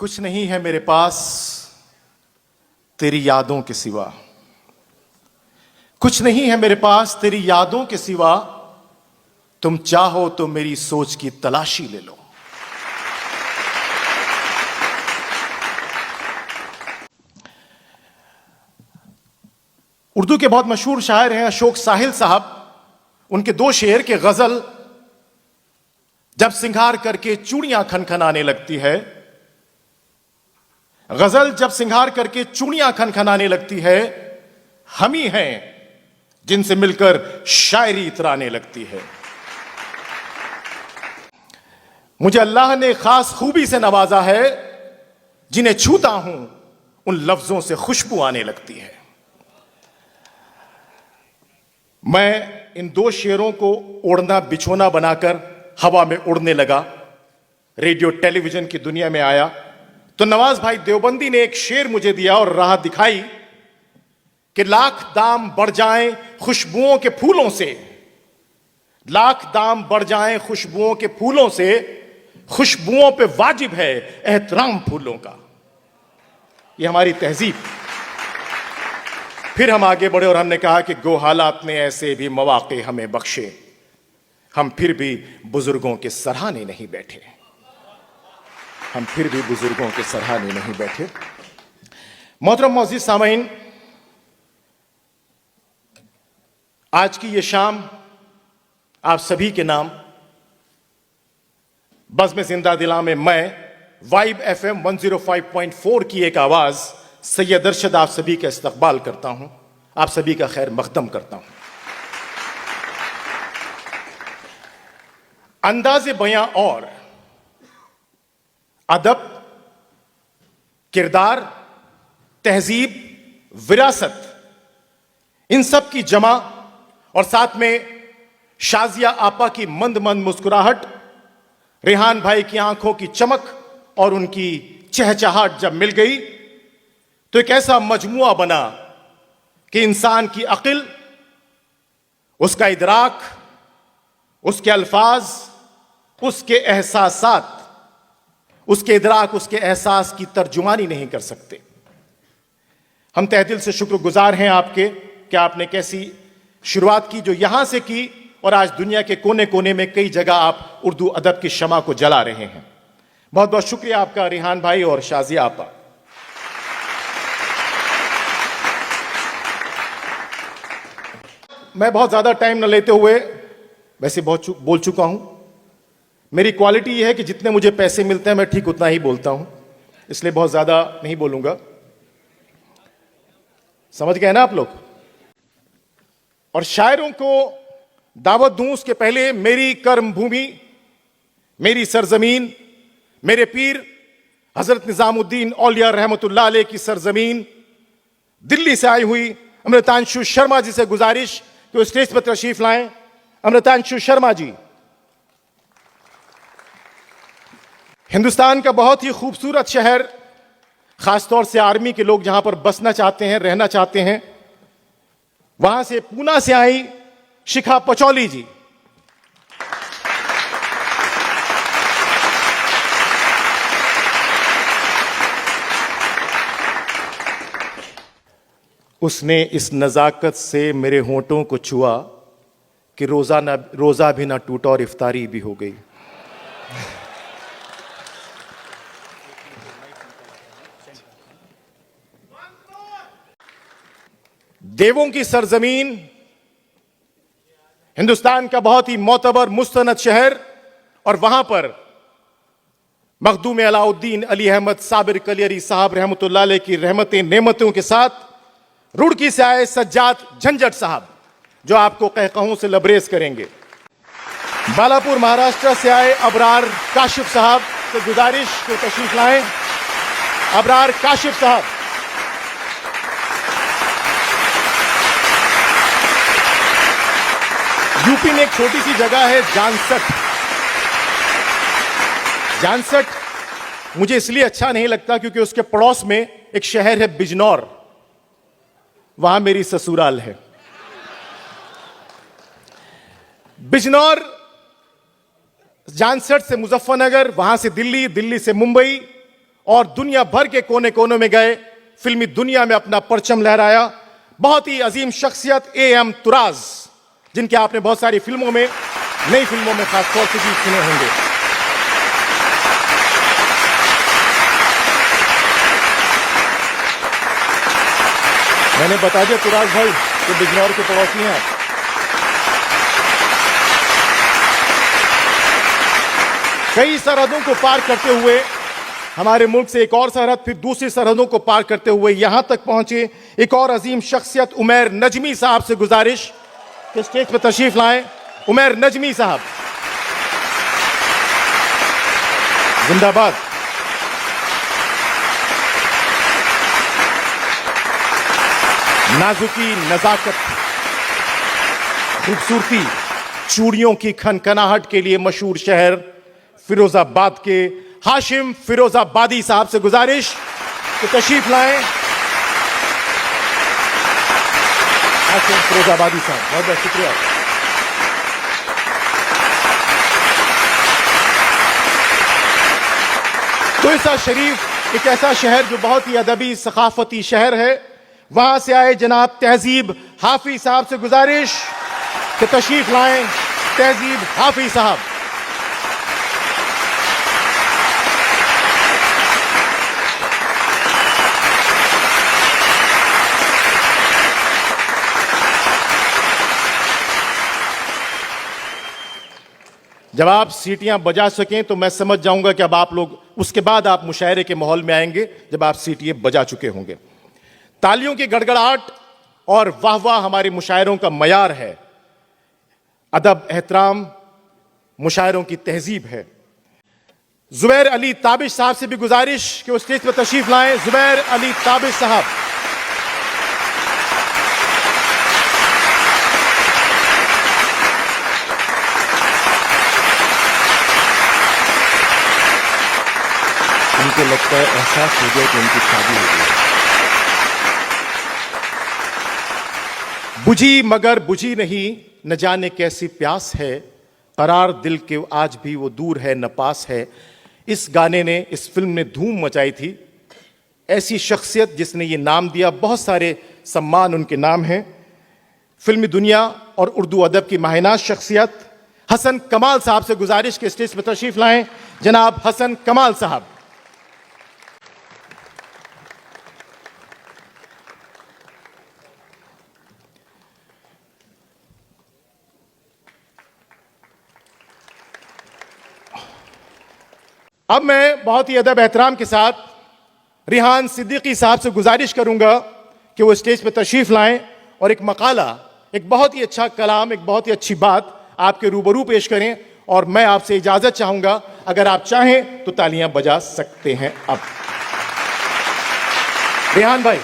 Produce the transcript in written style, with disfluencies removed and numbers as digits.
कुछ नहीं है मेरे पास तेरी यादों के सिवा। कुछ नहीं है मेरे पास तेरी यादों के सिवा। तुम चाहो तो मेरी सोच की तलाशी ले लो। उर्दू के बहुत मशहूर शायर हैं अशोक साहिल साहब। उनके दो शेर के गजल, जब सिंगार करके चूड़ियां खनखनाने लगती है। गजल जब सिंगार करके चूड़ियां खनखनाने लगती है, हम ही हैं जिनसे मिलकर शायरी इतराने लगती है। मुझे अल्लाह ने खास खूबी से नवाजा है, जिन्हें छूता हूं उन लफ्जों से खुशबू आने लगती है। मैं इन दो शेरों को ओढ़ना बिछोना बनाकर हवा में उड़ने लगा। रेडियो टेलीविजन की दुनिया में आया तो नवाज भाई देवबंदी ने एक शेर मुझे दिया और राह दिखाई कि लाख दाम बढ़ जाएं खुशबुओं के फूलों से, लाख दाम बढ़ जाएं खुशबुओं के फूलों से, खुशबुओं पे वाजिब है एहतराम फूलों का। यह हमारी तहजीब। फिर हम आगे बढ़े और हमने कहा कि गो हालात ने ऐसे भी मौके हमें बख्शे, हम फिर भी बुजुर्गों के सराहने नहीं बैठे, हम फिर भी बुजुर्गों के सराहने नहीं बैठे। मोहतरम मौजूद सामीन, आज की ये शाम आप सभी के नाम बज़्म जिंदा दिला में मैं वाइब FM 105.4 की एक आवाज सैयद अरशद आप सभी का इस्तकबाल करता हूं, आप सभी का खैर मकदम करता हूं। अंदाज़े बयां और अदब, किरदार, तहजीब, विरासत, इन सब की जमा और साथ में शाजिया आपा की मंद मंद मुस्कुराहट, रेहान भाई की आंखों की चमक और उनकी चहचहाट जब मिल गई तो एक ऐसा मजमुआ बना कि इंसान की अक्ल, उसका इदराक, उसके अल्फाज, उसके एहसासात, उसके इदराक, उसके एहसास की तर्जुमानी नहीं कर सकते। हम तहे दिल से शुक्रगुजार हैं आपके कि आपने कैसी शुरुआत की जो यहां से की और आज दुनिया के कोने कोने में कई जगह आप उर्दू अदब की शमा को जला रहे हैं। बहुत बहुत शुक्रिया आपका रेहान भाई और शाजिया आपा। मैं बहुत ज्यादा टाइम न लेते हुए, वैसे बहुत बोल चुका हूं। मेरी क्वालिटी यह है कि जितने मुझे पैसे मिलते हैं मैं ठीक उतना ही बोलता हूं, इसलिए बहुत ज्यादा नहीं बोलूंगा। समझ गए ना आप लोग? और शायरों को दावत दूं उसके पहले मेरी कर्म भूमि, मेरी सरजमीन, मेरे पीर हजरत निजामुद्दीन औलिया रहमतुल्लाह अलैह की सरजमीन दिल्ली से आई हुई अमृतांशु शर्मा जी से गुजारिश कि वो स्टेज पर तशरीफ लाएं। अमृतांशु शर्मा जी हिंदुस्तान का बहुत ही खूबसूरत शहर, खासतौर से आर्मी के लोग जहां पर बसना चाहते हैं, रहना चाहते हैं, वहां से पूना से आई शिखा पचौली जी। उसने इस नजाकत से मेरे होंठों को छुआ कि रोजा भी ना टूटा और इफ्तारी भी हो गई। देवों की सरजमीन, हिंदुस्तान का बहुत ही मोतबर मुस्तनद शहर, और वहां पर मखदूम अलाउद्दीन अली अहमद साबिर कलियरी साहब रहमतुल्लाह अलैह की रहमतें नेमतों के साथ रुड़की से आए सज्जाद झंझट साहब जो आपको कहकहों से लबरेज करेंगे। बालापुर महाराष्ट्र से आए अबरार काशिफ साहब से गुजारिश को तशरीफ लाएं। अबरार काशिफ साहब। यूपी में एक छोटी सी जगह है जानसठ। जानसठ मुझे इसलिए अच्छा नहीं लगता क्योंकि उसके पड़ोस में एक शहर है बिजनौर, वहां मेरी ससुराल है। बिजनौर जानसठ से मुजफ्फरनगर, वहां से दिल्ली, दिल्ली से मुंबई और दुनिया भर के कोने कोने में गए, फिल्मी दुनिया में अपना परचम लहराया। बहुत ही अजीम शख्सियत A.M. तुराज, जिनके आपने बहुत सारी फिल्मों में, नई फिल्मों में खासतौर से गीत सुने होंगे। मैंने बता दिया तुराज भाई कि बिजनौर के पड़ोसी हैं आप। कई सरहदों को पार करते हुए हमारे मुल्क से एक और सरहद, फिर दूसरी सरहदों को पार करते हुए यहां तक पहुंचे एक और अजीम शख्सियत उमैर नजमी साहब से गुजारिश कि स्टेज पर तशरीफ लाएं। उमैर नजमी साहब, जिंदाबाद। नाजुकी, नजाकत, खूबसूरती, चूड़ियों की खनखनाहट के लिए मशहूर शहर फिरोजाबाद के हाशिम फिरोजाबादी साहब से गुजारिश कि तशरीफ लाएं। हाशिम फिरोजाबादी साहब, बहुत बहुत शुक्रिया। तुलसा शरीफ एक ऐसा शहर जो बहुत ही अदबी सकाफती शहर है, वहां से आए जनाब तहजीब हाफिज साहब से गुजारिश कि तशरीफ लाएं। तहजीब हाफिज साहब, जब आप सीटियां बजा सकें तो मैं समझ जाऊंगा कि अब आप लोग, उसके बाद आप मुशायरे के माहौल में आएंगे जब आप सीटियां बजा चुके होंगे। तालियों की गड़गड़ाहट और वाह वाह हमारे मुशायरों का मयार है। अदब, एहतराम मुशायरों की तहजीब है। जुबैर अली ताबिश साहब से भी गुजारिश कि वो स्टेज पर तशरीफ लाएं। जुबैर अली ताबिश साहब, उनको लगता है एहसास हो गया कि उनकी शादी हो गई। बुझी मगर बुझी नहीं, न जाने कैसी प्यास है, करार दिल के आज भी वो दूर है न पास है। इस गाने ने, इस फिल्म ने धूम मचाई थी। ऐसी शख्सियत जिसने ये नाम दिया, बहुत सारे सम्मान उनके नाम हैं। फिल्मी दुनिया और उर्दू अदब की माहिनाज शख्सियत हसन कमाल साहब से गुजारिश के स्टेज पर तशरीफ लाएं। जनाब हसन कमाल साहब, अब मैं बहुत ही अदब एहतराम के साथ रिहान सिद्दीकी साहब से गुजारिश करूंगा कि वो स्टेज पर तशरीफ लाएं और एक मकाला, एक बहुत ही अच्छा कलाम, एक बहुत ही अच्छी बात आपके रूबरू पेश करें। और मैं आपसे इजाजत चाहूंगा, अगर आप चाहें तो तालियां बजा सकते हैं। अब रिहान भाई।